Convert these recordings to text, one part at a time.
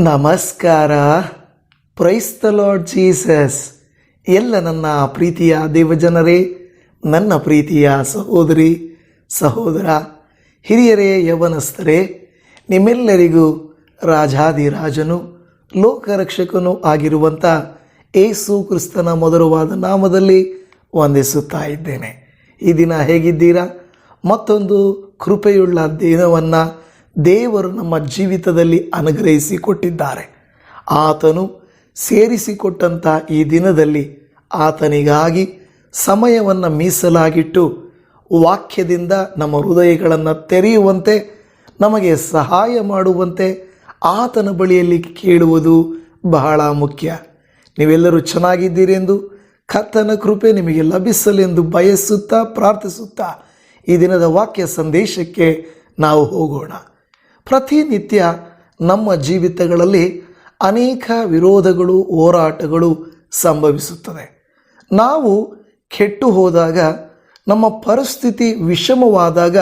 ನಮಸ್ಕಾರ. Price the Lord Jesus. ಎಲ್ಲ ನನ್ನ ಪ್ರೀತಿಯ ದೇವಜನರೇ, ನನ್ನ ಪ್ರೀತಿಯ ಸಹೋದರಿ ಸಹೋದರ, ಹಿರಿಯರೇ, ಯವನಸ್ಥರೇ, ನಿಮ್ಮೆಲ್ಲರಿಗೂ ರಾಜಾದಿರಾಜನು ಲೋಕರಕ್ಷಕನೂ ಆಗಿರುವಂಥ ಏಸು ಕ್ರಿಸ್ತನ ಮಧುರವಾದ ನಾಮದಲ್ಲಿ ವಂದಿಸುತ್ತಾ ಇದ್ದೇನೆ. ಈ ದಿನ ಹೇಗಿದ್ದೀರಾ? ಮತ್ತೊಂದು ಕೃಪೆಯುಳ್ಳ ದಿನವನ್ನು ದೇವರು ನಮ್ಮ ಜೀವಿತದಲ್ಲಿ ಅನುಗ್ರಹಿಸಿಕೊಟ್ಟಿದ್ದಾರೆ. ಆತನು ಸೇರಿಸಿಕೊಟ್ಟಂಥ ಈ ದಿನದಲ್ಲಿ ಆತನಿಗಾಗಿ ಸಮಯವನ್ನು ಮೀಸಲಾಗಿಟ್ಟು ವಾಕ್ಯದಿಂದ ನಮ್ಮ ಹೃದಯಗಳನ್ನು ತೆರೆಯುವಂತೆ, ನಮಗೆ ಸಹಾಯ ಮಾಡುವಂತೆ ಆತನ ಬಳಿಯಲ್ಲಿ ಕೇಳುವುದು ಬಹಳ ಮುಖ್ಯ. ನೀವೆಲ್ಲರೂ ಚೆನ್ನಾಗಿದ್ದೀರೆಂದು, ಕರ್ತನ ಕೃಪೆ ನಿಮಗೆ ಲಭಿಸಲೆಂದು ಬಯಸುತ್ತಾ ಪ್ರಾರ್ಥಿಸುತ್ತಾ ಈ ದಿನದ ವಾಕ್ಯ ಸಂದೇಶಕ್ಕೆ ನಾವು ಹೋಗೋಣ. ಪ್ರತಿನಿತ್ಯ ನಮ್ಮ ಜೀವಿತಗಳಲ್ಲಿ ಅನೇಕ ವಿರೋಧಗಳು, ಹೋರಾಟಗಳು ಸಂಭವಿಸುತ್ತದೆ. ನಾವು ಕೆಟ್ಟು ಹೋದಾಗ, ನಮ್ಮ ಪರಿಸ್ಥಿತಿ ವಿಷಮವಾದಾಗ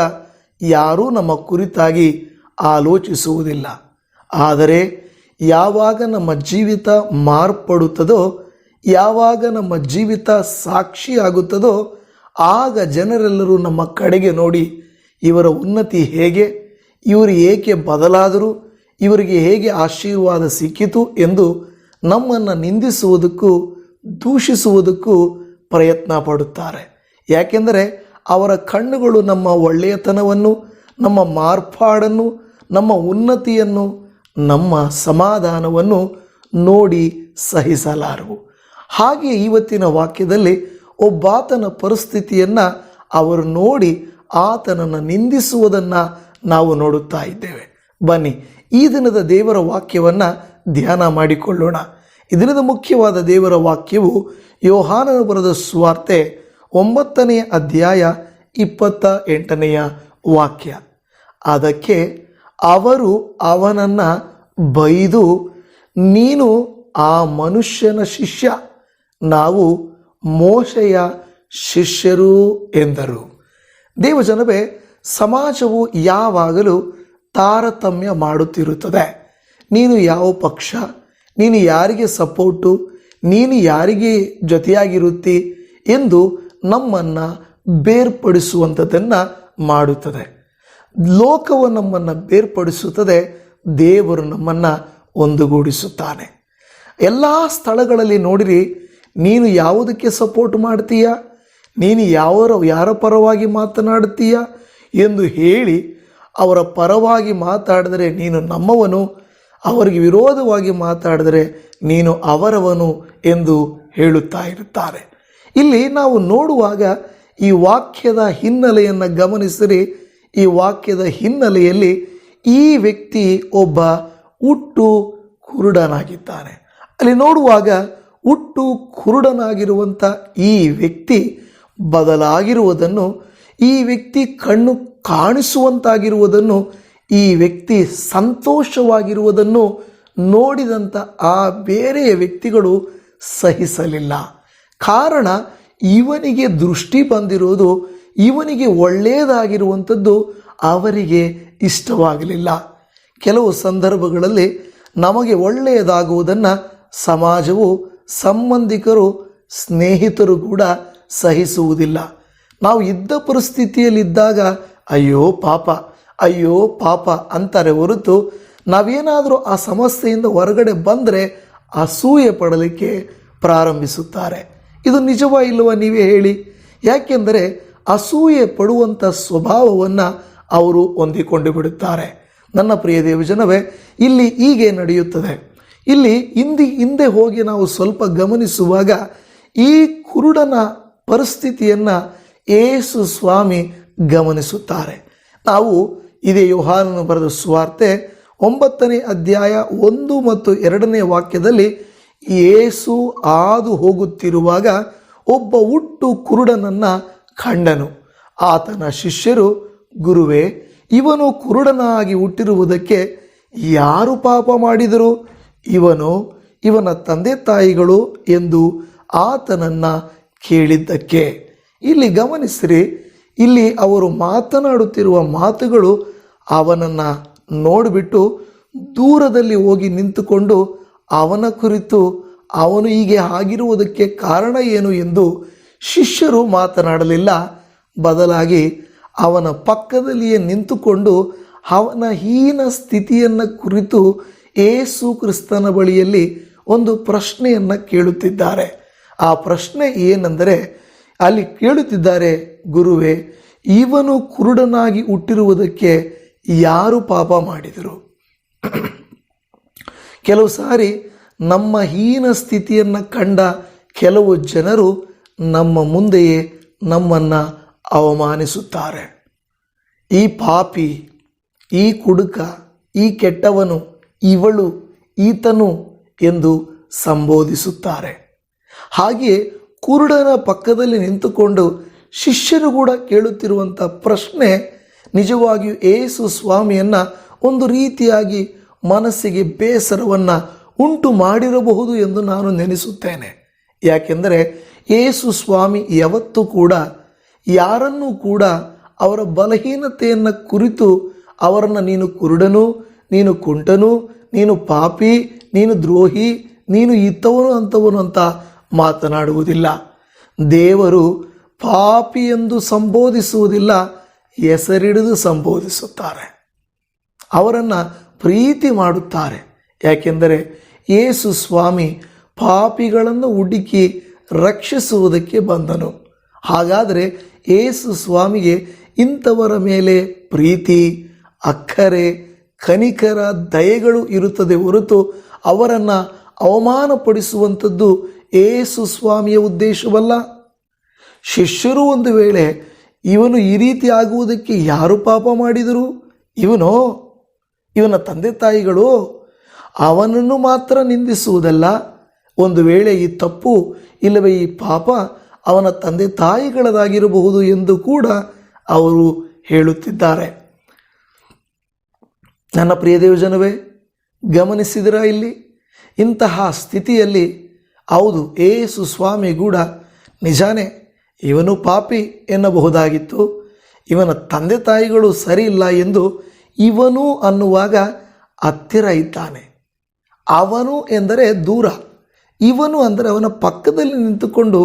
ಯಾರೂ ನಮ್ಮ ಕುರಿತಾಗಿ ಆಲೋಚಿಸುವುದಿಲ್ಲ. ಆದರೆ ಯಾವಾಗ ನಮ್ಮ ಜೀವಿತ ಮಾರ್ಪಡುತ್ತದೋ, ಯಾವಾಗ ನಮ್ಮ ಜೀವಿತ ಸಾಕ್ಷಿಯಾಗುತ್ತದೋ, ಆಗ ಜನರೆಲ್ಲರೂ ನಮ್ಮ ಕಡೆಗೆ ನೋಡಿ ಇವರ ಉನ್ನತಿ ಹೇಗೆ, ಇವರು ಏಕೆ ಬದಲಾದರು, ಇವರಿಗೆ ಹೇಗೆ ಆಶೀರ್ವಾದ ಸಿಕ್ಕಿತು ಎಂದು ನಮ್ಮನ್ನು ನಿಂದಿಸುವುದಕ್ಕೂ ದೂಷಿಸುವುದಕ್ಕೂ ಪ್ರಯತ್ನ ಪಡುತ್ತಾರೆ. ಯಾಕೆಂದರೆ ಅವರ ಕಣ್ಣುಗಳು ನಮ್ಮ ಒಳ್ಳೆಯತನವನ್ನು, ನಮ್ಮ ಮಾರ್ಪಾಡನ್ನು, ನಮ್ಮ ಉನ್ನತಿಯನ್ನು, ನಮ್ಮ ಸಮಾಧಾನವನ್ನು ನೋಡಿ ಸಹಿಸಲಾರವು. ಹಾಗೆ ಇವತ್ತಿನ ವಾಕ್ಯದಲ್ಲಿ ಒಬ್ಬಾತನ ಪರಿಸ್ಥಿತಿಯನ್ನು ಅವರು ನೋಡಿ ಆತನನ್ನು ನಿಂದಿಸುವುದನ್ನು ನಾವು ನೋಡುತ್ತಾ ಇದ್ದೇವೆ. ಬನ್ನಿ, ಈ ದಿನದ ದೇವರ ವಾಕ್ಯವನ್ನು ಧ್ಯಾನ ಮಾಡಿಕೊಳ್ಳೋಣ. ಈ ದಿನದ ಮುಖ್ಯವಾದ ದೇವರ ವಾಕ್ಯವು ಯೋಹಾನನ ಬರೆದ ಸುವಾರ್ತೆ 9ನೇ ಅಧ್ಯಾಯ 28ನೆಯ ವಾಕ್ಯ. ಅದಕ್ಕೆ ಅವರು ಅವನನ್ನು ಬೈದು, ನೀನು ಆ ಮನುಷ್ಯನ ಶಿಷ್ಯ, ನಾವು ಮೋಶೆಯ ಶಿಷ್ಯರು ಎಂದರು. ದೇವಜನವೇ, ಸಮಾಜವು ಯಾವಾಗಲೂ ತಾರತಮ್ಯ ಮಾಡುತ್ತಿರುತ್ತದೆ. ನೀನು ಯಾವ ಪಕ್ಷ, ನೀನು ಯಾರಿಗೆ ಸಪೋರ್ಟು, ನೀನು ಯಾರಿಗೆ ಜೊತೆಯಾಗಿರುತ್ತಿ ಎಂದು ನಮ್ಮನ್ನು ಬೇರ್ಪಡಿಸುವಂಥದ್ದನ್ನು ಮಾಡುತ್ತದೆ. ಲೋಕವು ನಮ್ಮನ್ನು ಬೇರ್ಪಡಿಸುತ್ತದೆ, ದೇವರು ನಮ್ಮನ್ನು ಒಂದುಗೂಡಿಸುತ್ತಾನೆ. ಎಲ್ಲ ಸ್ಥಳಗಳಲ್ಲಿ ನೋಡಿರಿ, ನೀನು ಯಾವುದಕ್ಕೆ ಸಪೋರ್ಟ್ ಮಾಡ್ತೀಯ, ನೀನು ಯಾರ ಪರವಾಗಿ ಮಾತನಾಡ್ತೀಯ ಎಂದು ಹೇಳಿ ಅವರ ಪರವಾಗಿ ಮಾತಾಡಿದರೆ ನೀನು ನಮ್ಮವನು, ಅವರಿಗೆ ವಿರೋಧವಾಗಿ ಮಾತಾಡಿದರೆ ನೀನು ಅವರವನು ಎಂದು ಹೇಳುತ್ತಾ ಇರುತ್ತಾರೆ. ಇಲ್ಲಿ ನಾವು ನೋಡುವಾಗ ಈ ವಾಕ್ಯದ ಹಿನ್ನೆಲೆಯನ್ನು ಗಮನಿಸಿರಿ. ಈ ವಾಕ್ಯದ ಹಿನ್ನೆಲೆಯಲ್ಲಿ ಈ ವ್ಯಕ್ತಿ ಒಬ್ಬ ಹುಟ್ಟು ಕುರುಡನಾಗಿದ್ದಾನೆ. ಅಲ್ಲಿ ನೋಡುವಾಗ ಹುಟ್ಟು ಕುರುಡನಾಗಿರುವಂಥ ಈ ವ್ಯಕ್ತಿ ಬದಲಾಗಿರುವುದನ್ನು, ಈ ವ್ಯಕ್ತಿ ಕಣ್ಣು ಕಾಣಿಸುವಂತಾಗಿರುವುದನ್ನು, ಈ ವ್ಯಕ್ತಿ ಸಂತೋಷವಾಗಿರುವುದನ್ನು ನೋಡಿದಂಥ ಆ ಬೇರೆಯ ವ್ಯಕ್ತಿಗಳು ಸಹಿಸಲಿಲ್ಲ. ಕಾರಣ, ಇವನಿಗೆ ದೃಷ್ಟಿ ಬಂದಿರೋದು, ಇವನಿಗೆ ಒಳ್ಳೆಯದಾಗಿರುವಂಥದ್ದು ಅವರಿಗೆ ಇಷ್ಟವಾಗಲಿಲ್ಲ. ಕೆಲವು ಸಂದರ್ಭಗಳಲ್ಲಿ ನಮಗೆ ಒಳ್ಳೆಯದಾಗುವುದನ್ನು ಸಮಾಜವು, ಸಂಬಂಧಿಕರು, ಸ್ನೇಹಿತರು ಕೂಡ ಸಹಿಸುವುದಿಲ್ಲ. ನಾವು ಇದ್ದ ಪರಿಸ್ಥಿತಿಯಲ್ಲಿದ್ದಾಗ ಅಯ್ಯೋ ಪಾಪ, ಅಯ್ಯೋ ಪಾಪ ಅಂತಾರೆ ಹೊರತು, ನಾವೇನಾದರೂ ಆ ಸಮಸ್ಯೆಯಿಂದ ಹೊರಗಡೆ ಬಂದರೆ ಅಸೂಯೆ ಪಡಲಿಕ್ಕೆ ಪ್ರಾರಂಭಿಸುತ್ತಾರೆ. ಇದು ನಿಜವಾ ಇಲ್ಲವಾ ನೀವೇ ಹೇಳಿ? ಯಾಕೆಂದರೆ ಅಸೂಯೆ ಪಡುವಂಥ ಸ್ವಭಾವವನ್ನು ಅವರು ಹೊಂದಿಕೊಂಡು ಬಿಡುತ್ತಾರೆ. ನನ್ನ ಪ್ರಿಯ ದೇವಜನವೇ, ಇಲ್ಲಿ ಹೀಗೆ ನಡೆಯುತ್ತದೆ. ಇಲ್ಲಿ ಹಿಂದೆ ಹೋಗಿ ನಾವು ಸ್ವಲ್ಪ ಗಮನಿಸುವಾಗ ಈ ಕುರುಡನ ಪರಿಸ್ಥಿತಿಯನ್ನು ಯೇಸು ಸ್ವಾಮಿ ಗಮನಿಸುತ್ತಾರೆ. ನಾವು ಇದೇ ಯೋಹಾನನ ಬರೆದ ಸುವಾರ್ತೆ 9ನೇ ಅಧ್ಯಾಯ 1 ಮತ್ತು 2ನೇ ವಾಕ್ಯದಲ್ಲಿ ಯೇಸು ಹಾದು ಹೋಗುತ್ತಿರುವಾಗ ಒಬ್ಬ ಹುಟ್ಟು ಕುರುಡನನ್ನು ಕಂಡನು. ಆತನ ಶಿಷ್ಯರು, ಗುರುವೇ, ಇವನು ಕುರುಡನಾಗಿ ಹುಟ್ಟಿರುವುದಕ್ಕೆ ಯಾರು ಪಾಪ ಮಾಡಿದರು, ಇವನು, ಇವನ ತಂದೆ ತಾಯಿಗಳು ಎಂದು ಆತನನ್ನು ಕೇಳಿದ್ದಕ್ಕೆ. ಇಲ್ಲಿ ಗಮನಿಸಿರಿ, ಇಲ್ಲಿ ಅವರು ಮಾತನಾಡುತ್ತಿರುವ ಮಾತುಗಳು ಅವನನ್ನು ನೋಡಿಬಿಟ್ಟು ದೂರದಲ್ಲಿ ಹೋಗಿ ನಿಂತುಕೊಂಡು ಅವನ ಕುರಿತು ಅವನು ಹೀಗೆ ಆಗಿರುವುದಕ್ಕೆ ಕಾರಣ ಏನು ಎಂದು ಶಿಷ್ಯರು ಮಾತನಾಡಲಿಲ್ಲ. ಬದಲಾಗಿ ಅವನ ಪಕ್ಕದಲ್ಲಿಯೇ ನಿಂತುಕೊಂಡು ಅವನ ಹೀನ ಸ್ಥಿತಿಯನ್ನು ಕುರಿತು ಯೇಸು ಕ್ರಿಸ್ತನ ಬಳಿಯಲ್ಲಿ ಒಂದು ಪ್ರಶ್ನೆಯನ್ನು ಕೇಳುತ್ತಿದ್ದಾರೆ. ಆ ಪ್ರಶ್ನೆ ಏನೆಂದರೆ, ಅಲ್ಲಿ ಕೇಳುತ್ತಿದ್ದಾರೆ, ಗುರುವೇ, ಇವನು ಕುರುಡನಾಗಿ ಹುಟ್ಟಿರುವುದಕ್ಕೆ ಯಾರು ಪಾಪ ಮಾಡಿದರು? ಕೆಲವು ಸಾರಿ ನಮ್ಮ ಹೀನ ಸ್ಥಿತಿಯನ್ನು ಕಂಡ ಕೆಲವು ಜನರು ನಮ್ಮ ಮುಂದೆಯೇ ನಮ್ಮನ್ನು ಅವಮಾನಿಸುತ್ತಾರೆ. ಈ ಪಾಪಿ, ಈ ಕುಡುಕ, ಈ ಕೆಟ್ಟವನು, ಇವಳು, ಈತನು ಎಂದು ಸಂಬೋಧಿಸುತ್ತಾರೆ. ಹಾಗೆಯೇ ಕುರುಡನ ಪಕ್ಕದಲ್ಲಿ ನಿಂತುಕೊಂಡು ಶಿಷ್ಯರು ಕೂಡ ಕೇಳುತ್ತಿರುವಂಥ ಪ್ರಶ್ನೆ ನಿಜವಾಗಿಯೂ ಯೇಸು ಸ್ವಾಮಿಯನ್ನು ಒಂದು ರೀತಿಯಾಗಿ ಮನಸ್ಸಿಗೆ ಬೇಸರವನ್ನು ಉಂಟು ಮಾಡಿರಬಹುದು ಎಂದು ನಾನು ನೆನೆಸುತ್ತೇನೆ. ಯಾಕೆಂದರೆ ಯೇಸು ಸ್ವಾಮಿ ಯಾವತ್ತೂ ಕೂಡ ಯಾರನ್ನೂ ಕೂಡ ಅವರ ಬಲಹೀನತೆಯನ್ನು ಕುರಿತು ಅವರನ್ನು ನೀನು ಕುರುಡನು, ನೀನು ಕುಂಟನು, ನೀನು ಪಾಪಿ, ನೀನು ದ್ರೋಹಿ, ನೀನು ಇತ್ತವನು ಅಂಥವನು ಅಂತ ಮಾತನಾಡುವುದಿಲ್ಲ. ದೇವರು ಪಾಪಿ ಎಂದು ಸಂಬೋಧಿಸುವುದಿಲ್ಲ, ಹೆಸರಿಡಿದು ಸಂಬೋಧಿಸುತ್ತಾರೆ. ಅವರನ್ನು ಪ್ರೀತಿ ಮಾಡುತ್ತಾರೆ. ಯಾಕೆಂದರೆ ಯೇಸು ಸ್ವಾಮಿ ಪಾಪಿಗಳನ್ನು ಹುಡುಕಿ ರಕ್ಷಿಸುವುದಕ್ಕೆ ಬಂದನು. ಹಾಗಾದರೆ ಯೇಸು ಸ್ವಾಮಿಗೆ ಇಂಥವರ ಮೇಲೆ ಪ್ರೀತಿ, ಅಕ್ಕರೆ, ಕನಿಕರ, ದಯೆಗಳು ಇರುತ್ತದೆ ಹೊರತು ಅವರನ್ನು ಅವಮಾನಪಡಿಸುವಂಥದ್ದು ಯೇಸು ಸ್ವಾಮಿಯ ಉದ್ದೇಶವಲ್ಲ. ಶಿಷ್ಯರು ಒಂದು ವೇಳೆ ಇವನು ಈ ರೀತಿ ಆಗುವುದಕ್ಕೆ ಯಾರು ಪಾಪ ಮಾಡಿದರು? ಇವನ ತಂದೆ ತಾಯಿಗಳು ಅವನನ್ನು ಮಾತ್ರ ನಿಂದಿಸುವುದಲ್ಲ, ಒಂದು ವೇಳೆ ಈ ತಪ್ಪು ಇಲ್ಲವೇ ಈ ಪಾಪ ಅವನ ತಂದೆ ತಾಯಿಗಳದಾಗಿರಬಹುದು ಎಂದು ಕೂಡ ಅವರು ಹೇಳುತ್ತಿದ್ದಾರೆ. ನನ್ನ ಪ್ರಿಯ ದೇವಜನವೇ, ಗಮನಿಸಿದಿರಾ? ಇಲ್ಲಿ ಇಂತಹ ಸ್ಥಿತಿಯಲ್ಲಿ ಹೌದು, ಯೇಸು ಸ್ವಾಮಿ ಕೂಡ ನಿಜಾನೇ ಇವನು ಪಾಪಿ ಎನ್ನಬಹುದಾಗಿತ್ತು, ಇವನ ತಂದೆ ತಾಯಿಗಳು ಸರಿ ಇಲ್ಲ ಎಂದು ಇವನು ಅನ್ನುವಾಗ ಹತ್ತಿರ ಇದ್ದಾನೆ. ಅವನು ಎಂದರೆ ದೂರ, ಇವನು ಅಂದರೆ ಅವನ ಪಕ್ಕದಲ್ಲಿ ನಿಂತುಕೊಂಡು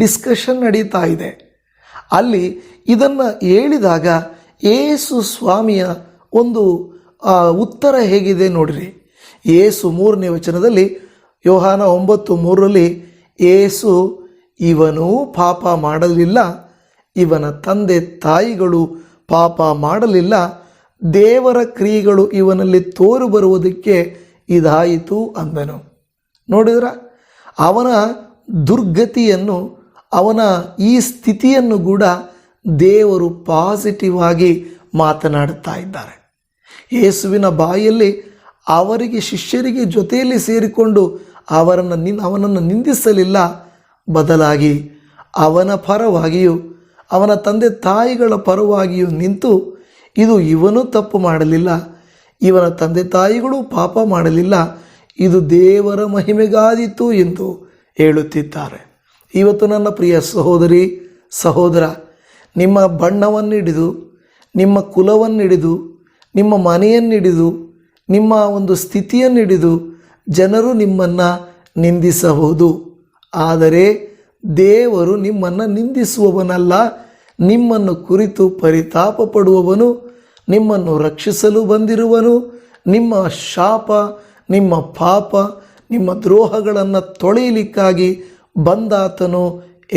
ಡಿಸ್ಕಷನ್ ನಡೀತಾ ಇದೆ. ಅಲ್ಲಿ ಇದನ್ನು ಹೇಳಿದಾಗ ಯೇಸು ಸ್ವಾಮಿಯ ಒಂದು ಉತ್ತರ ಹೇಗಿದೆ ನೋಡ್ರಿ. ಯೇಸು 3ನೇ ವಚನದಲ್ಲಿ, ಯೋಹಾನ 9:3ರಲ್ಲಿ ಯೇಸು, ಇವನು ಪಾಪ ಮಾಡಲಿಲ್ಲ, ಇವನ ತಂದೆ ತಾಯಿಗಳು ಪಾಪ ಮಾಡಲಿಲ್ಲ, ದೇವರ ಕ್ರಿಯೆಗಳು ಇವನಲ್ಲಿ ತೋರು ಬರುವುದಕ್ಕೆ ಇದಾಯಿತು ಅಂದನು. ನೋಡಿದ್ರ, ಅವನ ದುರ್ಗತಿಯನ್ನು, ಅವನ ಈ ಸ್ಥಿತಿಯನ್ನು ಕೂಡ ದೇವರು ಪಾಸಿಟಿವ್ ಆಗಿ ಮಾತನಾಡುತ್ತಾ ಇದ್ದಾರೆ. ಯೇಸುವಿನ ಬಾಯಲ್ಲಿ ಅವರಿಗೆ, ಶಿಷ್ಯರಿಗೆ ಜೊತೆಯಲ್ಲಿ ಸೇರಿಕೊಂಡು ಅವನನ್ನು ನಿಂದಿಸಲಿಲ್ಲ, ಬದಲಾಗಿ ಅವನ ಪರವಾಗಿಯೂ ಅವನ ತಂದೆ ತಾಯಿಗಳ ಪರವಾಗಿಯೂ ನಿಂತು, ಇದು ಇವನು ತಪ್ಪು ಮಾಡಲಿಲ್ಲ, ಇವನ ತಂದೆ ತಾಯಿಗಳು ಪಾಪ ಮಾಡಲಿಲ್ಲ, ಇದು ದೇವರ ಮಹಿಮೆಗಾದೀತು ಎಂದು ಹೇಳುತ್ತಿದ್ದಾರೆ. ಇವತ್ತು ನನ್ನ ಪ್ರಿಯ ಸಹೋದರಿ ಸಹೋದರ, ನಿಮ್ಮ ಬಣ್ಣವನ್ನಿಡಿದು, ನಿಮ್ಮ ಕುಲವನ್ನಿಡಿದು, ನಿಮ್ಮ ಮನೆಯನ್ನಿಡಿದು, ನಿಮ್ಮ ಒಂದು ಸ್ಥಿತಿಯನ್ನಿಡಿದು ಜನರು ನಿಮ್ಮನ್ನು ನಿಂದಿಸಬಹುದು. ಆದರೆ ದೇವರು ನಿಮ್ಮನ್ನು ನಿಂದಿಸುವವನಲ್ಲ, ನಿಮ್ಮನ್ನು ಕುರಿತು ಪರಿತಾಪ ಪಡುವವನು, ನಿಮ್ಮನ್ನು ರಕ್ಷಿಸಲು ಬಂದಿರುವನು. ನಿಮ್ಮ ಶಾಪ, ನಿಮ್ಮ ಪಾಪ, ನಿಮ್ಮ ದ್ರೋಹಗಳನ್ನು ತೊಳೆಯಲಿಕ್ಕಾಗಿ ಬಂದಾತನು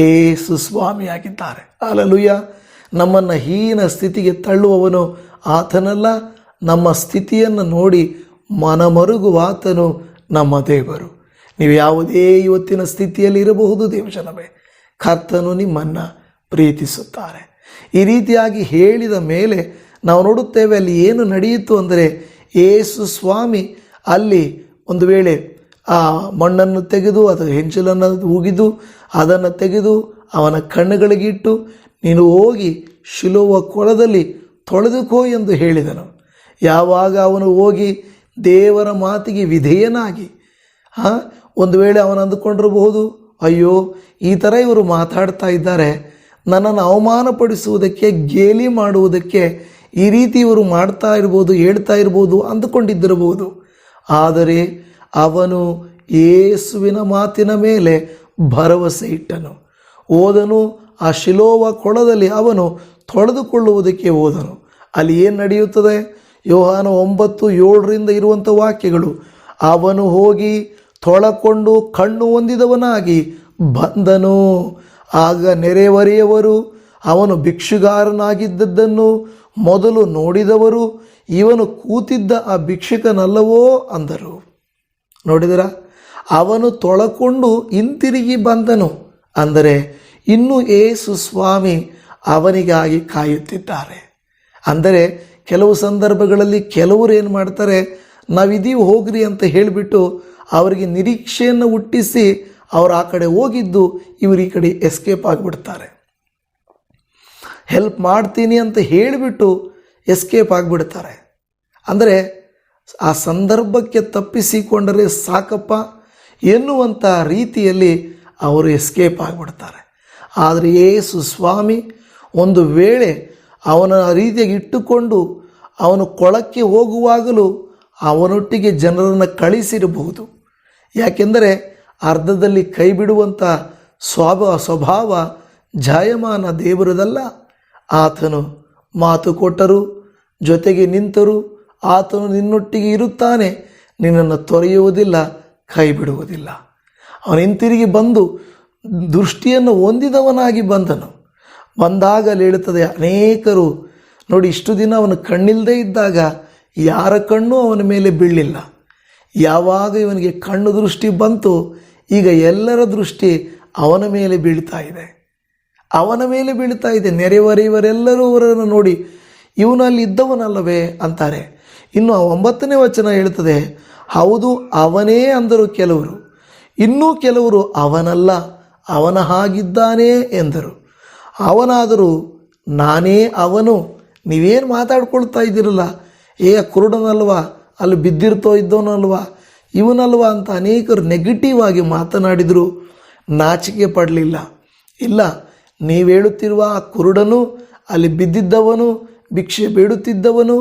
ಯೇಸು ಸ್ವಾಮಿಯಾಗಿದ್ದಾರೆ. ಹಲ್ಲೆಲೂಯಾ. ನಮ್ಮನ್ನು ಹೀನ ಸ್ಥಿತಿಗೆ ತಳ್ಳುವವನು ಆತನಲ್ಲ, ನಮ್ಮ ಸ್ಥಿತಿಯನ್ನು ನೋಡಿ ಮನಮರುಗುವಾತನು ನಮ್ಮ ದೇವರು. ನೀವು ಯಾವುದೇ ಇವತ್ತಿನ ಸ್ಥಿತಿಯಲ್ಲಿ ಇರಬಹುದು ದೇವಜನವೇ, ಕರ್ತನು ನಿಮ್ಮನ್ನು ಪ್ರೀತಿಸುತ್ತಾರೆ. ಈ ರೀತಿಯಾಗಿ ಹೇಳಿದ ಮೇಲೆ ನಾವು ನೋಡುತ್ತೇವೆ, ಅಲ್ಲಿ ಏನು ನಡೆಯಿತು ಅಂದರೆ, ಯೇಸು ಸ್ವಾಮಿ ಅಲ್ಲಿ ಒಂದು ವೇಳೆ ಆ ಮಣ್ಣನ್ನು ತೆಗೆದು, ಅದರ ಹೆಂಚಲನ್ನು ಉಗಿದು ಅದನ್ನು ತೆಗೆದು ಅವನ ಕಣ್ಣುಗಳಿಗಿಟ್ಟು, ನೀನು ಹೋಗಿ ಶಿಲೋವ ಕೊಳದಲ್ಲಿ ತೊಳೆದುಕೋ ಎಂದು ಹೇಳಿದನು. ಯಾವಾಗ ಅವನು ಹೋಗಿ ದೇವರ ಮಾತಿಗೆ ವಿಧೇಯನಾಗಿ, ಒಂದು ವೇಳೆ ಅವನು ಅಂದುಕೊಂಡಿರಬಹುದು, ಅಯ್ಯೋ ಈ ಥರ ಇವರು ಮಾತಾಡ್ತಾ ಇದ್ದಾರೆ, ನನ್ನನ್ನು ಅವಮಾನಪಡಿಸುವುದಕ್ಕೆ, ಗೇಲಿ ಮಾಡುವುದಕ್ಕೆ ಈ ರೀತಿ ಇವರು ಮಾಡ್ತಾ ಇರ್ಬೋದು, ಹೇಳ್ತಾ ಇರ್ಬೋದು, ಅಂದುಕೊಂಡಿದ್ದಿರಬಹುದು. ಆದರೆ ಅವನು ಯೇಸುವಿನ ಮಾತಿನ ಮೇಲೆ ಭರವಸೆ ಇಟ್ಟನು. ಹೋದನು, ಆ ಶಿಲೋವ ಕೊಳದಲ್ಲಿ ಅವನು ತೊಳೆದುಕೊಳ್ಳುವುದಕ್ಕೆ ಹೋದನು. ಅಲ್ಲಿ ಏನು ನಡೆಯುತ್ತದೆ? ಯೋಹಾನ 9:7 ಇರುವಂಥ ವಾಕ್ಯಗಳು. ಅವನು ಹೋಗಿ ತೊಳಕೊಂಡು ಕಣ್ಣು ಹೊಂದಿದವನಾಗಿ ಬಂದನು. ಆಗ ನೆರೆಹೊರೆಯವರು ಅವನು ಭಿಕ್ಷುಗಾರನಾಗಿದ್ದದ್ದನ್ನು ಮೊದಲು ನೋಡಿದವರು, ಇವನು ಕೂತಿದ್ದ ಆ ಭಿಕ್ಷುಕನಲ್ಲವೋ ಅಂದರು. ನೋಡಿದರ, ಅವನು ತೊಳಕೊಂಡು ಹಿಂತಿರುಗಿ ಬಂದನು. ಅಂದರೆ ಇನ್ನೂ ಯೇಸು ಸ್ವಾಮಿ ಅವನಿಗಾಗಿ ಕಾಯುತ್ತಿದ್ದಾರೆ. ಅಂದರೆ ಕೆಲವು ಸಂದರ್ಭಗಳಲ್ಲಿ ಕೆಲವರು ಏನು ಮಾಡ್ತಾರೆ, ನಾವಿದೀವಿ ಹೋಗ್ರಿ ಅಂತ ಹೇಳಿಬಿಟ್ಟು ಅವರಿಗೆ ನಿರೀಕ್ಷೆಯನ್ನು ಹುಟ್ಟಿಸಿ ಅವರು ಆ ಕಡೆ ಹೋಗಿದ್ದು ಇವರು ಈ ಕಡೆ ಎಸ್ಕೇಪ್ ಆಗಿಬಿಡ್ತಾರೆ. ಹೆಲ್ಪ್ ಮಾಡ್ತೀನಿ ಅಂತ ಹೇಳಿಬಿಟ್ಟು ಎಸ್ಕೇಪ್ ಆಗಿಬಿಡ್ತಾರೆ. ಅಂದರೆ ಆ ಸಂದರ್ಭಕ್ಕೆ ತಪ್ಪಿಸಿಕೊಂಡರೆ ಸಾಕಪ್ಪ ಎನ್ನುವಂಥ ರೀತಿಯಲ್ಲಿ ಅವರು ಎಸ್ಕೇಪ್ ಆಗಿಬಿಡ್ತಾರೆ. ಆದರೆ ಯೇಸು ಸ್ವಾಮಿ ಒಂದು ವೇಳೆ ಅವನ ರೀತಿಯಾಗಿ ಇಟ್ಟುಕೊಂಡು ಅವನು ಕೊಳಕ್ಕೆ ಹೋಗುವಾಗಲೂ ಅವನೊಟ್ಟಿಗೆ ಜನರನ್ನು ಕಳಿಸಿರಬಹುದು. ಯಾಕೆಂದರೆ ಅರ್ಧದಲ್ಲಿ ಕೈ ಬಿಡುವಂಥ ಸ್ವಭಾವ ಜಾಯಮಾನ ದೇವರದಲ್ಲ. ಆತನು ಮಾತು ಕೊಟ್ಟರು, ಜೊತೆಗೆ ನಿಂತರು. ಆತನು ನಿನ್ನೊಟ್ಟಿಗೆ ಇರುತ್ತಾನೆ, ನಿನ್ನನ್ನು ತೊರೆಯುವುದಿಲ್ಲ, ಕೈ ಬಿಡುವುದಿಲ್ಲ. ಅವನು ಹಿಂತಿರುಗಿ ಬಂದು ದೃಷ್ಟಿಯನ್ನು ಹೊಂದಿದವನಾಗಿ ಬಂದನು. ಬಂದಾಗ ಹೇಳುತ್ತದೆ, ಅನೇಕರು ನೋಡಿ, ಇಷ್ಟು ದಿನ ಅವನು ಕಣ್ಣಿಲ್ಲದೆ ಇದ್ದಾಗ ಯಾರ ಕಣ್ಣು ಅವನ ಮೇಲೆ ಬೀಳಲಿಲ್ಲ. ಯಾವಾಗ ಇವನಿಗೆ ಕಣ್ಣು ದೃಷ್ಟಿ ಬಂತು, ಈಗ ಎಲ್ಲರ ದೃಷ್ಟಿ ಅವನ ಮೇಲೆ ಬೀಳ್ತಾ ಇದೆ, ಅವನ ಮೇಲೆ ಬೀಳ್ತಾ ಇದೆ. ನೆರೆಹೊರೆಯವರೆಲ್ಲರೂ ಅವರನ್ನು ನೋಡಿ ಇವನಲ್ಲಿ ಇದ್ದವನಲ್ಲವೇ ಅಂತಾರೆ. ಇನ್ನು 9ನೇ ವಚನ ಹೇಳ್ತದೆ, ಹೌದು ಅವನೇ ಅಂದರು ಕೆಲವರು, ಇನ್ನೂ ಕೆಲವರು ಅವನಲ್ಲ, ಅವನ ಹಾಗಿದ್ದಾನೆ ಎಂದರು. ಅವನಾದರೂ ನಾನೇ ಅವನು. ನೀವೇನು ಮಾತಾಡ್ಕೊಳ್ತಾ ಇದ್ದೀರಲ್ಲ, ಕುರುಡನಲ್ವಾ, ಅಲ್ಲಿ ಬಿದ್ದಿರ್ತೋ ಇದ್ದವನಲ್ವಾ, ಇವನಲ್ವಾ ಅಂತ ಅನೇಕರು ನೆಗೆಟಿವ್ ಆಗಿ ಮಾತನಾಡಿದರು. ನಾಚಿಕೆ ಪಡಲಿಲ್ಲ. ಇಲ್ಲ, ನೀವು ಹೇಳುತ್ತಿರುವ ಆ ಕುರುಡನು, ಅಲ್ಲಿ ಬಿದ್ದಿದ್ದವನು, ಭಿಕ್ಷೆ ಬೇಡುತ್ತಿದ್ದವನು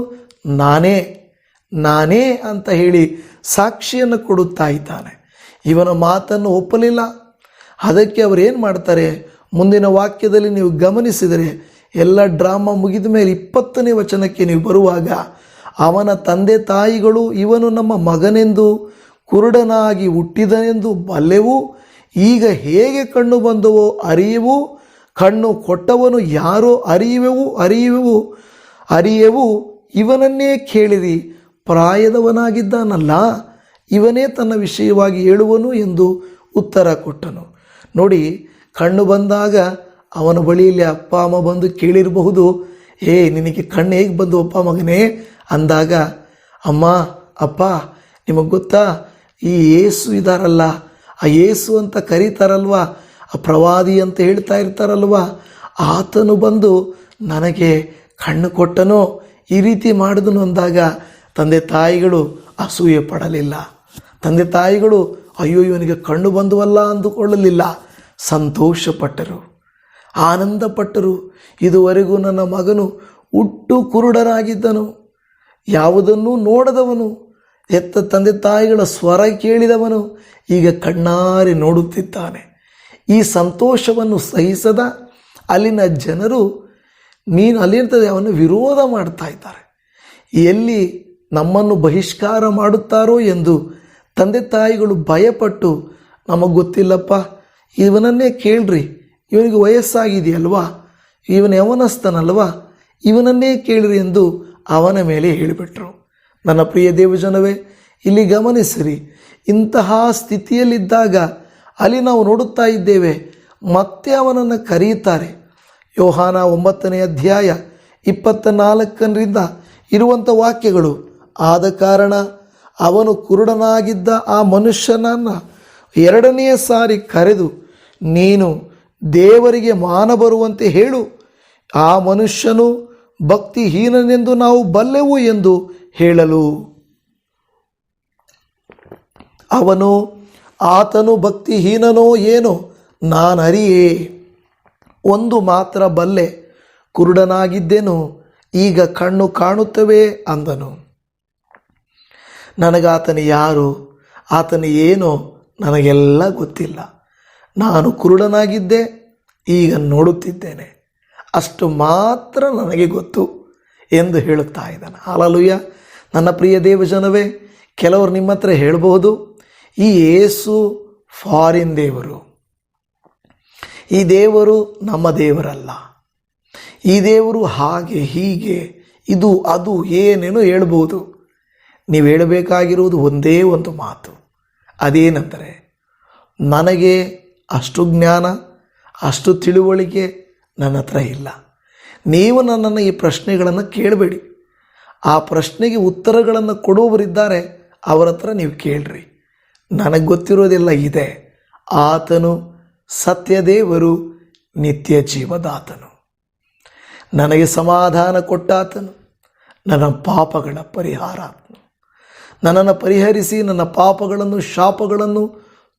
ನಾನೇ ಅಂತ ಹೇಳಿ ಸಾಕ್ಷಿಯನ್ನು ಕೊಡುತ್ತಾ ಇದ್ದಾನೆ. ಇವನ ಮಾತನ್ನು ಒಪ್ಪಲಿಲ್ಲ. ಅದಕ್ಕೆ ಅವರು ಏನು ಮಾಡ್ತಾರೆ, ಮುಂದಿನ ವಾಕ್ಯದಲ್ಲಿ ನೀವು ಗಮನಿಸಿದರೆ ಎಲ್ಲ ಡ್ರಾಮಾ ಮುಗಿದ ಮೇಲೆ 20ನೇ ವಚನಕ್ಕೆ ನೀವು ಬರುವಾಗ, ಅವನ ತಂದೆ ತಾಯಿಗಳು ಇವನು ನಮ್ಮ ಮಗನೆಂದು ಕುರುಡನಾಗಿ ಹುಟ್ಟಿದನೆಂದು ಬಲ್ಲೆವು, ಈಗ ಹೇಗೆ ಕಣ್ಣು ಬಂದವೋ ಅರಿಯವು, ಕಣ್ಣು ಕೊಟ್ಟವನು ಯಾರೋ ಅರಿಯೆವು, ಇವನನ್ನೇ ಕೇಳಿರಿ, ಪ್ರಾಯದವನಾಗಿದ್ದಾನಲ್ಲ, ಇವನೇ ತನ್ನ ವಿಷಯವಾಗಿ ಹೇಳುವನು ಎಂದು ಉತ್ತರ ಕೊಟ್ಟನು. ನೋಡಿ, ಕಣ್ಣು ಬಂದಾಗ ಅವನ ಬಳಿಯಲ್ಲಿ ಅಪ್ಪ ಅಮ್ಮ ಬಂದು ಕೇಳಿರಬಹುದು, ನಿನಗೆ ಕಣ್ಣು ಹೇಗೆ ಬಂದು ಅಪ್ಪ ಮಗನೇ ಅಂದಾಗ, ಅಮ್ಮ ಅಪ್ಪ ನಿಮಗೆ ಗೊತ್ತಾ, ಈ ಯೇಸು ಇದ್ದಾರಲ್ಲ, ಆ ಯೇಸು ಅಂತ ಕರೀತಾರಲ್ವ, ಆ ಪ್ರವಾದಿ ಅಂತ ಹೇಳ್ತಾ ಇರ್ತಾರಲ್ವ, ಆತನು ಬಂದು ನನಗೆ ಕಣ್ಣು ಕೊಟ್ಟನೋ, ಈ ರೀತಿ ಮಾಡಿದನು ಅಂದಾಗ ತಂದೆ ತಾಯಿಗಳು ಅಸೂಯೆ ಪಡಲಿಲ್ಲ. ತಂದೆ ತಾಯಿಗಳು ಅಯ್ಯೋ ಇವನಿಗೆ ಕಣ್ಣು ಬಂದುವಲ್ಲ ಅಂದುಕೊಳ್ಳಲಿಲ್ಲ, ಸಂತೋಷಪಟ್ಟರು, ಆನಂದಪಟ್ಟರು. ಇದುವರೆಗೂ ನನ್ನ ಮಗನು ಹುಟ್ಟು ಕುರುಡನಾಗಿದ್ದನು, ಯಾವುದನ್ನೂ ನೋಡದವನು, ಹೆತ್ತ ತಂದೆ ತಾಯಿಗಳ ಸ್ವರ ಕೇಳಿದವನು, ಈಗ ಕಣ್ಣಾರೆ ನೋಡುತ್ತಿದ್ದಾನೆ. ಈ ಸಂತೋಷವನ್ನು ಸಹಿಸದ ಅಲ್ಲಿನ ಜನರು ಅಲ್ಲಿರ್ತದೆ ಅವನು ವಿರೋಧ ಮಾಡ್ತಾ ಇದ್ದಾರೆ. ಎಲ್ಲಿ ನಮ್ಮನ್ನು ಬಹಿಷ್ಕಾರ ಮಾಡುತ್ತಾರೋ ಎಂದು ತಂದೆ ತಾಯಿಗಳು ಭಯಪಟ್ಟು, ನಮಗೆ ಗೊತ್ತಿಲ್ಲಪ್ಪ, ಇವನನ್ನೇ ಕೇಳ್ರಿ, ಇವನಿಗೆ ವಯಸ್ಸಾಗಿದೆಯಲ್ವಾ, ಇವನು ಯವನಸ್ಥನಲ್ವಾ, ಇವನನ್ನೇ ಕೇಳ್ರಿ ಎಂದು ಅವನ ಮೇಲೆ ಹೇಳಿಬಿಟ್ರು. ನನ್ನ ಪ್ರಿಯ ದೇವಜನವೇ, ಇಲ್ಲಿ ಗಮನಿಸಿರಿ, ಇಂತಹ ಸ್ಥಿತಿಯಲ್ಲಿದ್ದಾಗ ಅಲ್ಲಿ ನಾವು ನೋಡುತ್ತಾ ಇದ್ದೇವೆ, ಮತ್ತೆ ಅವನನ್ನು ಕರೆಯುತ್ತಾರೆ. ಯೋಹಾನ 9ನೇ ಅಧ್ಯಾಯ 24 ಇರುವಂಥ ವಾಕ್ಯಗಳು, ಆದ ಕಾರಣ ಅವನು ಕುರುಡನಾಗಿದ್ದ ಆ ಮನುಷ್ಯನನ್ನು 2ನೇ ಸಾರಿ ಕರೆದು, ನೀನು ದೇವರಿಗೆ ಮಾನ ಬರುವಂತೆ ಹೇಳು, ಆ ಮನುಷ್ಯನು ಭಕ್ತಿಹೀನನೆಂದು ನಾವು ಬಲ್ಲೆವು ಎಂದು ಹೇಳಲು, ಅವನು ಆತನು ಭಕ್ತಿಹೀನನೋ ಏನೋ ನಾನರಿಯೇ, ಒಂದು ಮಾತ್ರ ಬಲ್ಲೆ, ಕುರುಡನಾಗಿದ್ದೆನು, ಈಗ ಕಣ್ಣು ಕಾಣುತ್ತವೆ ಅಂದನು. ನನಗಾತನು ಯಾರು, ಆತನು ಏನೋ ನನಗೆಲ್ಲ ಗೊತ್ತಿಲ್ಲ. ನಾನು ಕುರುಡನಾಗಿದ್ದೆ, ಈಗ ನೋಡುತ್ತಿದ್ದೇನೆ, ಅಷ್ಟು ಮಾತ್ರ ನನಗೆ ಗೊತ್ತು ಎಂದು ಹೇಳುತ್ತಾ ಇದ್ದಾನೆ. ಹಲ್ಲೆಲೂಯಾ. ನನ್ನ ಪ್ರಿಯ ದೇವಜನವೇ, ಕೆಲವರು ನಿಮ್ಮ ಹತ್ರ ಹೇಳಬಹುದು, ಈ ಯೇಸು ಫಾರಿನ್ ದೇವರು, ಈ ದೇವರು ನಮ್ಮ ದೇವರಲ್ಲ, ಈ ದೇವರು ಹಾಗೆ ಹೀಗೆ ಇದು ಅದು ಏನೇನೋ ಹೇಳ್ಬೋದು. ನೀವು ಹೇಳಬೇಕಾಗಿರುವುದು ಒಂದೇ ಒಂದು ಮಾತು, ಅದೇನೆಂದರೆ ನನಗೆ ಅಷ್ಟು ಜ್ಞಾನ ಅಷ್ಟು ತಿಳುವಳಿಕೆ ನನ್ನ ಹತ್ರ ಇಲ್ಲ. ನೀವು ನನ್ನನ್ನು ಈ ಪ್ರಶ್ನೆಗಳನ್ನು ಕೇಳಬೇಡಿ. ಆ ಪ್ರಶ್ನೆಗೆ ಉತ್ತರಗಳನ್ನು ಕೊಡುವವರಿದ್ದಾರೆ, ಅವರ ಹತ್ರ ನೀವು ಕೇಳ್ರಿ. ನನಗೆ ಗೊತ್ತಿರೋದೆಲ್ಲ ಇದೆ. ಆತನು ಸತ್ಯದೇವರು, ನಿತ್ಯ ಜೀವದಾತನು, ನನಗೆ ಸಮಾಧಾನ ಕೊಟ್ಟಾತನು, ನನ್ನ ಪಾಪಗಳ ಪರಿಹಾರಾತನು, ನನ್ನನ್ನು ಪರಿಹರಿಸಿ ನನ್ನ ಪಾಪಗಳನ್ನು ಶಾಪಗಳನ್ನು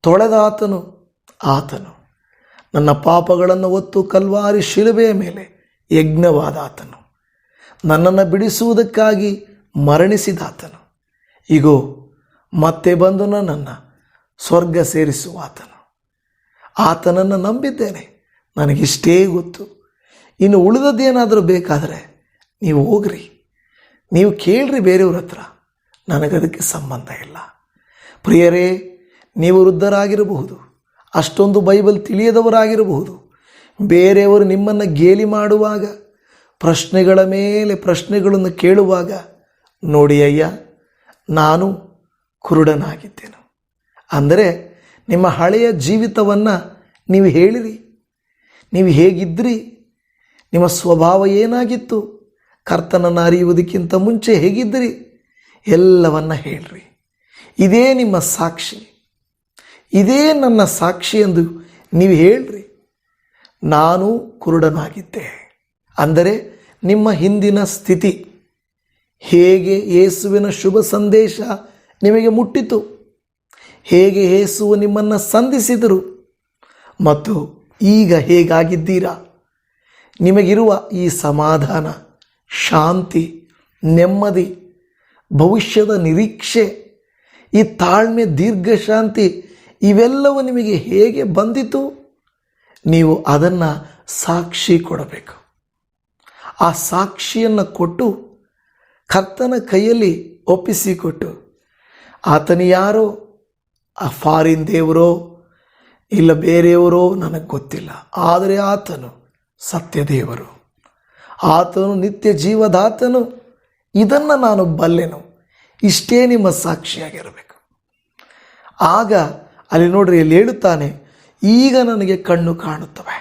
ತೊಳೆದಾತನು ಆತನು, ನನ್ನ ಪಾಪಗಳನ್ನು ಹೊತ್ತು ಕಲ್ವಾರಿ ಶಿಲುಬೆಯ ಮೇಲೆ ಯಜ್ಞವಾದಾತನು, ನನ್ನನ್ನು ಬಿಡಿಸುವುದಕ್ಕಾಗಿ ಮರಣಿಸಿದಾತನು, ಇಗೋ ಮತ್ತೆ ಬಂದು ನನ್ನನ್ನು ಸ್ವರ್ಗ ಸೇರಿಸುವಾತನು. ಆತನನ್ನು ನಂಬಿದ್ದೇನೆ, ನನಗಿಷ್ಟೇ ಗೊತ್ತು. ಇನ್ನು ಉಳಿದದ್ದೇನಾದರೂ ಬೇಕಾದರೆ ನೀವು ಹೋಗ್ರಿ, ನೀವು ಕೇಳ್ರಿ ಬೇರೆಯವ್ರ ಹತ್ರ, ನನಗದಕ್ಕೆ ಸಂಬಂಧ ಇಲ್ಲ. ಪ್ರಿಯರೇ, ನೀವು ವೃದ್ಧರಾಗಿರಬಹುದು, ಅಷ್ಟೊಂದು ಬೈಬಲ್ ತಿಳಿಯದವರಾಗಿರಬಹುದು. ಬೇರೆಯವರು ನಿಮ್ಮನ್ನು ಗೇಲಿ ಮಾಡುವಾಗ, ಪ್ರಶ್ನೆಗಳ ಮೇಲೆ ಪ್ರಶ್ನೆಗಳನ್ನು ಕೇಳುವಾಗ, ನೋಡಿ ಅಯ್ಯ, ನಾನು ಕುರುಡನಾಗಿದ್ದೇನು ಅಂದರೆ ನಿಮ್ಮ ಹಳೆಯ ಜೀವಿತವನ್ನು ನೀವು ಹೇಳಿರಿ. ನೀವು ಹೇಗಿದ್ರಿ, ನಿಮ್ಮ ಸ್ವಭಾವ ಏನಾಗಿತ್ತು, ಕರ್ತನನ್ನು ಅರಿಯುವುದಕ್ಕಿಂತ ಮುಂಚೆ ಹೇಗಿದ್ದಿರಿ, ಎಲ್ಲವನ್ನ ಹೇಳ್ರಿ. ಇದೇ ನಿಮ್ಮ ಸಾಕ್ಷಿ, ಇದೇ ನನ್ನ ಸಾಕ್ಷಿ ಎಂದು ನೀವು ಹೇಳ್ರಿ. ನಾನು ಕುರುಡನಾಗಿದ್ದೆ ಅಂದರೆ ನಿಮ್ಮ ಹಿಂದಿನ ಸ್ಥಿತಿ, ಹೇಗೆ ಯೇಸುವಿನ ಶುಭ ಸಂದೇಶ ನಿಮಗೆ ಮುಟ್ಟಿತು, ಹೇಗೆ ಯೇಸುವು ನಿಮ್ಮನ್ನು ಸಂಧಿಸಿದರು ಮತ್ತು ಈಗ ಹೇಗಾಗಿದ್ದೀರಾ, ನಿಮಗಿರುವ ಈ ಸಮಾಧಾನ, ಶಾಂತಿ, ನೆಮ್ಮದಿ, ಭವಿಷ್ಯದ ನಿರೀಕ್ಷೆ, ಈ ತಾಳ್ಮೆ, ದೀರ್ಘಶಾಂತಿ ಇವೆಲ್ಲವೂ ನಿಮಗೆ ಹೇಗೆ ಬಂದಿತು, ನೀವು ಅದನ್ನು ಸಾಕ್ಷಿ ಕೊಡಬೇಕು. ಆ ಸಾಕ್ಷಿಯನ್ನು ಕೊಟ್ಟು ಕರ್ತನ ಕೈಯಲ್ಲಿ ಒಪ್ಪಿಸಿಕೊಟ್ಟು, ಆತನು ಯಾರೋ, ಆ ಫಾರಿನ್ ದೇವರೋ ಇಲ್ಲ ಬೇರೆಯವರೋ ನನಗೆ ಗೊತ್ತಿಲ್ಲ, ಆದರೆ ಆತನು ಸತ್ಯದೇವರು, ಆತನು ನಿತ್ಯ ಜೀವದಾತನು, ಇದನ್ನು ನಾನು ಬಲ್ಲೆನು. ಇಷ್ಟೇ ನಿಮ್ಮ ಸಾಕ್ಷಿಯಾಗಿರಬೇಕು. ಆಗ ಅಲ್ಲಿ ನೋಡ್ರಿ, ಅಲ್ಲಿ ಹೇಳುತ್ತಾನೆ, ಈಗ ನನಗೆ ಕಣ್ಣು ಕಾಣುತ್ತವೆ,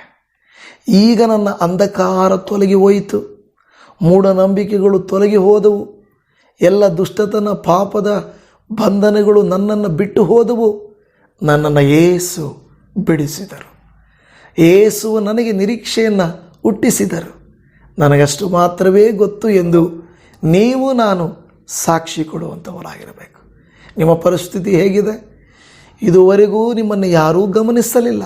ಈಗ ನನ್ನ ಅಂಧಕಾರ ತೊಲಗಿ ಹೋಯಿತು, ಮೂಢನಂಬಿಕೆಗಳು ತೊಲಗಿ ಹೋದವು, ಎಲ್ಲ ದುಷ್ಟತನ ಪಾಪದ ಬಂಧನಗಳು ನನ್ನನ್ನು ಬಿಟ್ಟು ಹೋದವು, ನನ್ನನ್ನು ಯೇಸು ಬಿಡಿಸಿದರು, ಯೇಸುವು ನನಗೆ ನಿರೀಕ್ಷೆಯನ್ನು ಹುಟ್ಟಿಸಿದರು. ನನಗಷ್ಟು ಮಾತ್ರವೇ ಗೊತ್ತು ಎಂದು ನೀವು ನಾನು ಸಾಕ್ಷಿ ಕೊಡುವಂಥವರಾಗಿರಬೇಕು. ನಿಮ್ಮ ಪರಿಸ್ಥಿತಿ ಹೇಗಿದೆ, ಇದುವರೆಗೂ ನಿಮ್ಮನ್ನು ಯಾರೂ ಗಮನಿಸಲಿಲ್ಲ.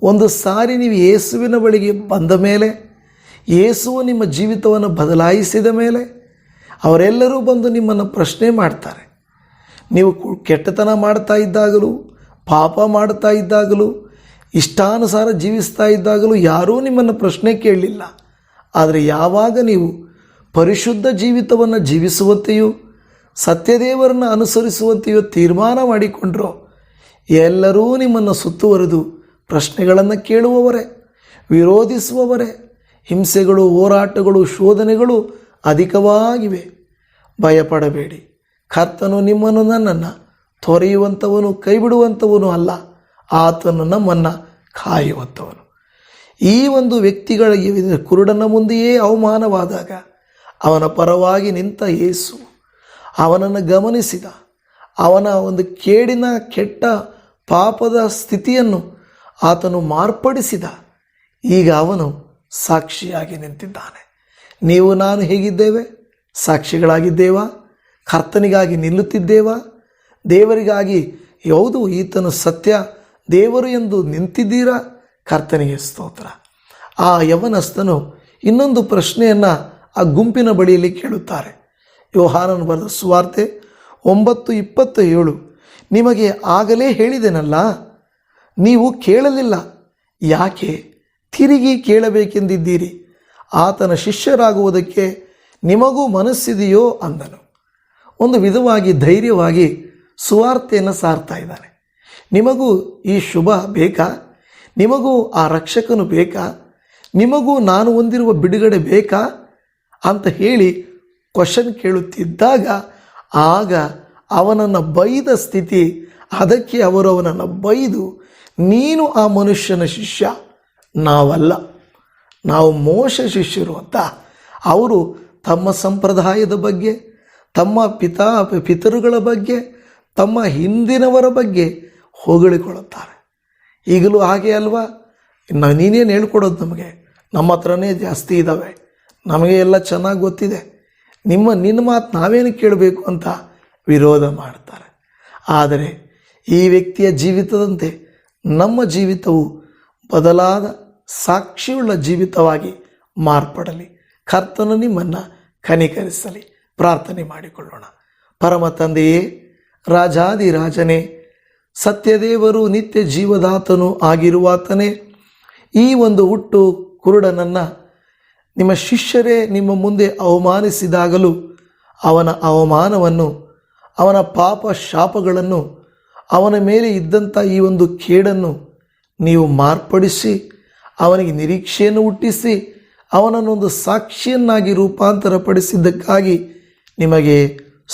ಒಂದು ಸಾರಿ ನೀವು ಯೇಸುವಿನ ಬಳಿಗೆ ಬಂದ ಮೇಲೆ, ಯೇಸುವು ನಿಮ್ಮ ಜೀವಿತವನ್ನು ಬದಲಾಯಿಸಿದ ಮೇಲೆ, ಅವರೆಲ್ಲರೂ ಬಂದು ನಿಮ್ಮನ್ನು ಪ್ರಶ್ನೆ ಮಾಡ್ತಾರೆ. ನೀವು ಕೆಟ್ಟತನ ಮಾಡ್ತಾ ಇದ್ದಾಗಲೂ, ಪಾಪ ಮಾಡ್ತಾ ಇದ್ದಾಗಲೂ, ಇಷ್ಟಾನುಸಾರ ಜೀವಿಸ್ತಾ ಇದ್ದಾಗಲೂ ಯಾರೂ ನಿಮ್ಮನ್ನು ಪ್ರಶ್ನೆ ಕೇಳಲಿಲ್ಲ. ಆದರೆ ಯಾವಾಗ ನೀವು ಪರಿಶುದ್ಧ ಜೀವಿತವನ್ನು ಜೀವಿಸುವಂತೆಯೂ ಸತ್ಯದೇವರನ್ನು ಅನುಸರಿಸುವಂತೆಯೂ ತೀರ್ಮಾನ ಮಾಡಿಕೊಂಡ್ರೋ, ಎಲ್ಲರೂ ನಿಮ್ಮನ್ನು ಸುತ್ತುವರೆದು ಪ್ರಶ್ನೆಗಳನ್ನು ಕೇಳುವವರೇ, ವಿರೋಧಿಸುವವರೇ. ಹಿಂಸೆಗಳು, ಹೋರಾಟಗಳು, ಶೋಧನೆಗಳು ಅಧಿಕವಾಗಿವೆ. ಭಯಪಡಬೇಡಿ, ಕರ್ತನು ನಿಮ್ಮನ್ನು ನನ್ನನ್ನು ತೊರೆಯುವಂಥವನು, ಕೈಬಿಡುವಂಥವನು ಅಲ್ಲ, ಆತನು ನಮ್ಮನ್ನು ಕಾಯುವಂಥವನು. ಈ ಒಂದು ವ್ಯಕ್ತಿಗಳಿಗೆ ಕುರುಡನ ಮುಂದೆಯೇ ಅವಮಾನವಾದಾಗ ಅವನ ಪರವಾಗಿ ನಿಂತ ಯೇಸು ಅವನನ್ನು ಗಮನಿಸಿದ. ಅವನ ಒಂದು ಕೇಡಿನ ಕೆಟ್ಟ ಪಾಪದ ಸ್ಥಿತಿಯನ್ನು ಆತನು ಮಾರ್ಪಡಿಸಿದ. ಈಗ ಅವನು ಸಾಕ್ಷಿಯಾಗಿ ನಿಂತಿದ್ದಾನೆ. ನೀವು ನಾನು ಹೇಗಿದ್ದೇವೆ? ಸಾಕ್ಷಿಗಳಾಗಿದ್ದೇವಾ? ಕರ್ತನಿಗಾಗಿ ನಿಲ್ಲುತ್ತಿದ್ದೇವಾ? ದೇವರಿಗಾಗಿ ಯಾವುದು ಈತನು ಸತ್ಯ ದೇವರು ಎಂದು ನಿಂತಿದ್ದೀರಾ? ಕರ್ತನಿಗೆ ಸ್ತೋತ್ರ. ಆ ಯವನಸ್ಥನು ಇನ್ನೊಂದು ಪ್ರಶ್ನೆಯನ್ನು ಆ ಗುಂಪಿನ ಬಳಿಯಲ್ಲಿ ಕೇಳುತ್ತಾರೆ. ಯೋಹಾನನು ಬರೆದ ಸುವಾರ್ತೆ 9:27, ನಿಮಗೆ ಆಗಲೇ ಹೇಳಿದೆನಲ್ಲ, ನೀವು ಕೇಳಲಿಲ್ಲ, ಯಾಕೆ ತಿರುಗಿ ಕೇಳಬೇಕೆಂದಿದ್ದೀರಿ? ಆತನ ಶಿಷ್ಯರಾಗುವುದಕ್ಕೆ ನಿಮಗೂ ಮನಸ್ಸಿದೆಯೋ ಅಂದನು. ಒಂದು ವಿಧವಾಗಿ ಧೈರ್ಯವಾಗಿ ಸುವಾರ್ತೆಯನ್ನು ಸಾರ್ತಾ ಇದ್ದಾನೆ. ನಿಮಗೂ ಈ ಶುಭ ಬೇಕಾ? ನಿಮಗೂ ಆ ರಕ್ಷಕನು ಬೇಕಾ? ನಿಮಗೂ ನಾನು ಹೊಂದಿರುವ ಬಿಡುಗಡೆ ಬೇಕಾ ಅಂತ ಹೇಳಿ ಕ್ವಶನ್ ಕೇಳುತ್ತಿದ್ದಾಗ ಆಗ ಅವನನ್ನು ಬೈದ ಸ್ಥಿತಿ. ಅದಕ್ಕೆ ಅವರು ಅವನನ್ನು ಬೈದು, ನೀನು ಆ ಮನುಷ್ಯನ ಶಿಷ್ಯ, ನಾವಲ್ಲ, ನಾವು ಮೋಶ ಶಿಷ್ಯರು ಅಂತ ಅವರು ತಮ್ಮ ಸಂಪ್ರದಾಯದ ಬಗ್ಗೆ, ತಮ್ಮ ಪಿತರುಗಳ ಬಗ್ಗೆ, ತಮ್ಮ ಹಿಂದಿನವರ ಬಗ್ಗೆ ಹೊಗಳಿಕೊಳ್ಳುತ್ತಾರೆ. ಈಗಲೂ ಹಾಗೆ ಅಲ್ವಾ? ನೀನೇನು ಹೇಳ್ಕೊಡೋದು ನಮಗೆ? ನಮ್ಮ ಹತ್ರನೇ ಜಾಸ್ತಿ ಇದ್ದಾವೆ, ನಮಗೆ ಎಲ್ಲ ಚೆನ್ನಾಗಿ ಗೊತ್ತಿದೆ, ನಿನ್ನ ಮಾತು ನಾವೇನು ಕೇಳಬೇಕು ಅಂತ ವಿರೋಧ ಮಾಡ್ತಾರೆ. ಆದರೆ ಈ ವ್ಯಕ್ತಿಯ ಜೀವಿತದಂತೆ ನಮ್ಮ ಜೀವಿತವು ಬದಲಾದ ಸಾಕ್ಷಿಯುಳ್ಳ ಜೀವಿತವಾಗಿ ಮಾರ್ಪಡಲಿ. ಕರ್ತನು ನಿಮ್ಮನ್ನು ಕನಿಕರಿಸಲಿ. ಪ್ರಾರ್ಥನೆ ಮಾಡಿಕೊಳ್ಳೋಣ. ಪರಮ ತಂದೆಯೇ, ರಾಜಾದಿರಾಜನೇ, ಸತ್ಯದೇವರು, ನಿತ್ಯ ಜೀವದಾತನು ಆಗಿರುವಾತನೇ, ಈ ಒಂದು ಹುಟ್ಟು ಕುರುಡನನ್ನು ನಿಮ್ಮ ಶಿಷ್ಯರೇ ನಿಮ್ಮ ಮುಂದೆ ಅವಮಾನಿಸಿದಾಗಲೂ ಅವನ ಅವಮಾನವನ್ನು, ಅವನ ಪಾಪ ಶಾಪಗಳನ್ನು, ಅವನ ಮೇಲೆ ಇದ್ದಂಥ ಈ ಒಂದು ಕೇಡನ್ನು ನೀವು ಮಾರ್ಪಡಿಸಿ ಅವನಿಗೆ ನಿರೀಕ್ಷೆಯನ್ನು ಹುಟ್ಟಿಸಿ ಅವನನ್ನೊಂದು ಸಾಕ್ಷಿಯನ್ನಾಗಿ ರೂಪಾಂತರಪಡಿಸಿದ್ದಕ್ಕಾಗಿ ನಿಮಗೆ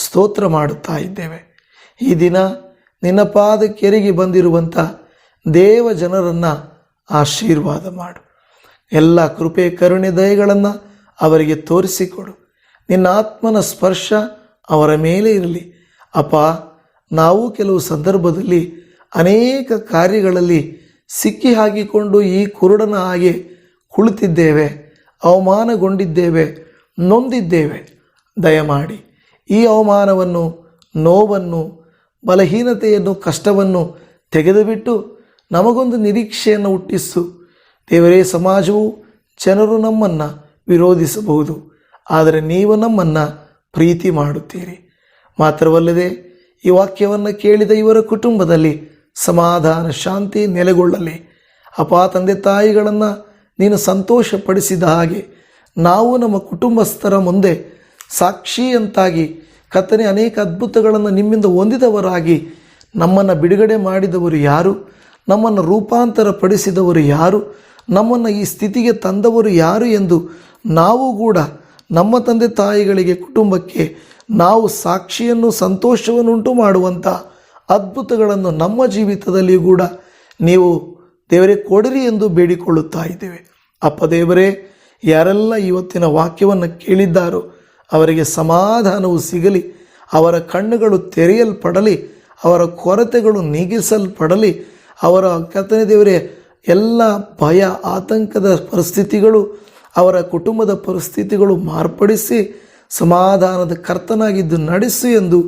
ಸ್ತೋತ್ರ ಮಾಡುತ್ತಾ ಇದ್ದೇವೆ. ಈ ದಿನ ನಿನ್ನ ಪಾದಕ್ಕೆರಗಿ ಬಂದಿರುವಂಥ ದೇವ ಜನರನ್ನು ಆಶೀರ್ವಾದ ಮಾಡು. ಎಲ್ಲ ಕೃಪೆ ಕರುಣೆ ದಯೆಗಳನ್ನು ಅವರಿಗೆ ತೋರಿಸಿಕೊಡು. ನಿನ್ನ ಆತ್ಮನ ಸ್ಪರ್ಶ ಅವರ ಮೇಲೆ ಇರಲಿ. ಅಪ್ಪ, ನಾವು ಕೆಲವು ಸಂದರ್ಭದಲ್ಲಿ ಅನೇಕ ಕಾರ್ಯಗಳಲ್ಲಿ ಸಿಕ್ಕಿ ಹಾಕಿಕೊಂಡು ಈ ಕುರುಡನ ಹಾಗೆ ಕುಳಿತಿದ್ದೇವೆ, ಅವಮಾನಗೊಂಡಿದ್ದೇವೆ, ನೊಂದಿದ್ದೇವೆ. ದಯಮಾಡಿ ಈ ಅವಮಾನವನ್ನು, ನೋವನ್ನು, ಬಲಹೀನತೆಯನ್ನು, ಕಷ್ಟವನ್ನು ತೆಗೆದುಬಿಟ್ಟು ನಮಗೊಂದು ನಿರೀಕ್ಷೆಯನ್ನು ಹುಟ್ಟಿಸು. ದೇವರೇ, ಸಮಾಜವು, ಜನರು ನಮ್ಮನ್ನು ವಿರೋಧಿಸಬಹುದು, ಆದರೆ ನೀವು ನಮ್ಮನ್ನು ಪ್ರೀತಿ ಮಾಡುತ್ತೀರಿ. ಮಾತ್ರವಲ್ಲದೆ ಈ ವಾಕ್ಯವನ್ನು ಕೇಳಿದ ಇವರ ಕುಟುಂಬದಲ್ಲಿ ಸಮಾಧಾನ, ಶಾಂತಿ ನೆಲೆಗೊಳ್ಳಲಿ. ಅಪ್ಪ, ತಂದೆ ತಾಯಿಗಳನ್ನು ನೀನು ಸಂತೋಷಪಡಿಸಿದ ಹಾಗೆ ನಾವು ನಮ್ಮ ಕುಟುಂಬಸ್ಥರ ಮುಂದೆ ಸಾಕ್ಷಿಯಂತಾಗಿ ಕರ್ತನೇ ಅನೇಕ ಅದ್ಭುತಗಳನ್ನು ನಿಮ್ಮಿಂದ ಹೊಂದಿದವರಾಗಿ, ನಮ್ಮನ್ನು ಬಿಡುಗಡೆ ಮಾಡಿದವರು ಯಾರು, ನಮ್ಮನ್ನು ರೂಪಾಂತರ ಪಡಿಸಿದವರು ಯಾರು, ನಮ್ಮನ್ನು ಈ ಸ್ಥಿತಿಗೆ ತಂದವರು ಯಾರು ಎಂದು ನಾವು ಕೂಡ ನಮ್ಮ ತಂದೆ ತಾಯಿಗಳಿಗೆ, ಕುಟುಂಬಕ್ಕೆ ನಾವು ಸಾಕ್ಷಿಯನ್ನು, ಸಂತೋಷವನ್ನು ಉಂಟು ಮಾಡುವಂಥ ಅದ್ಭುತಗಳನ್ನು ನಮ್ಮ ಜೀವಿತದಲ್ಲಿ ಕೂಡ ನೀವು ದೇವರೇ ಕೊಡಿರಿ ಎಂದು ಬೇಡಿಕೊಳ್ಳುತ್ತಾ ಇದ್ದೇವೆ. ಅಪ್ಪ ದೇವರೇ, ಯಾರೆಲ್ಲ ಇವತ್ತಿನ ವಾಕ್ಯವನ್ನು ಕೇಳಿದ್ದಾರೋ ಅವರಿಗೆ ಸಮಾಧಾನವು ಸಿಗಲಿ, ಅವರ ಕಣ್ಣುಗಳು ತೆರೆಯಲ್ಪಡಲಿ, ಅವರ ಕೊರತೆಗಳು ನೀಗಿಸಲ್ಪಡಲಿ. ಅವರ ಕರ್ತನೇ ದೇವರೇ, ಎಲ್ಲ ಭಯ, ಆತಂಕದ ಪರಿಸ್ಥಿತಿಗಳು, ಅವರ ಕುಟುಂಬದ ಪರಿಸ್ಥಿತಿಗಳು ಮಾರ್ಪಡಿಸಿ ಸಮಾಧಾನದ ಕರ್ತನಾಗಿದ್ದು ನಡೆಸು ಎಂದು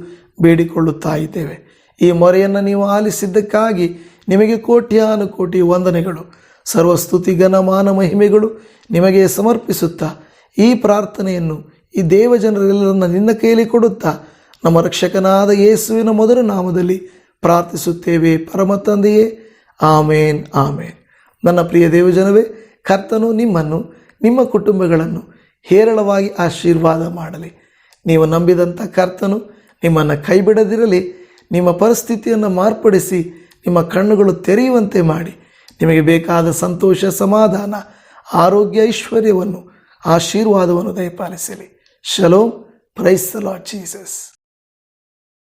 ಬೇಡಿಕೊಳ್ಳುತ್ತಾ ಇದ್ದೇವೆ. ಈ ಮೊರೆಯನ್ನು ನೀವು ಆಲಿಸಿದ್ದಕ್ಕಾಗಿ ನಿಮಗೆ ಕೋಟ್ಯಾನುಕೋಟಿ ವಂದನೆಗಳು. ಸರ್ವಸ್ತುತಿ, ಘನ, ಮಾನ, ಮಹಿಮೆಗಳು ನಿಮಗೆ ಸಮರ್ಪಿಸುತ್ತಾ ಈ ಪ್ರಾರ್ಥನೆಯನ್ನು ಈ ದೇವಜನರೆಲ್ಲರನ್ನ ನಿನ್ನ ಕೈಯಲ್ಲಿ ಕೊಡುತ್ತಾ ನಮ್ಮ ರಕ್ಷಕನಾದ ಯೇಸುವಿನ ಮೊದಲ ನಾಮದಲ್ಲಿ ಪ್ರಾರ್ಥಿಸುತ್ತೇವೆ ಪರಮ ತಂದೆಯೇ. ಆಮೇನ್, ಆಮೇನ್. ನನ್ನ ಪ್ರಿಯ ದೇವಜನವೇ, ಕರ್ತನು ನಿಮ್ಮನ್ನು, ನಿಮ್ಮ ಕುಟುಂಬಗಳನ್ನು ಹೇರಳವಾಗಿ ಆಶೀರ್ವಾದ ಮಾಡಲಿ. ನೀವು ನಂಬಿದಂಥ ಕರ್ತನು ನಿಮ್ಮನ್ನು ಕೈಬಿಡದಿರಲಿ. ನಿಮ್ಮ ಪರಿಸ್ಥಿತಿಯನ್ನು ಮಾರ್ಪಡಿಸಿ ನಿಮ್ಮ ಕಣ್ಣುಗಳು ತೆರೆಯುವಂತೆ ಮಾಡಿ ನಿಮಗೆ ಬೇಕಾದ ಸಂತೋಷ, ಸಮಾಧಾನ, ಆರೋಗ್ಯ, ಐಶ್ವರ್ಯವನ್ನು, ಆಶೀರ್ವಾದವನ್ನು ದಯಪಾಲಿಸಲಿ. Shalom. Praise the Lord Jesus.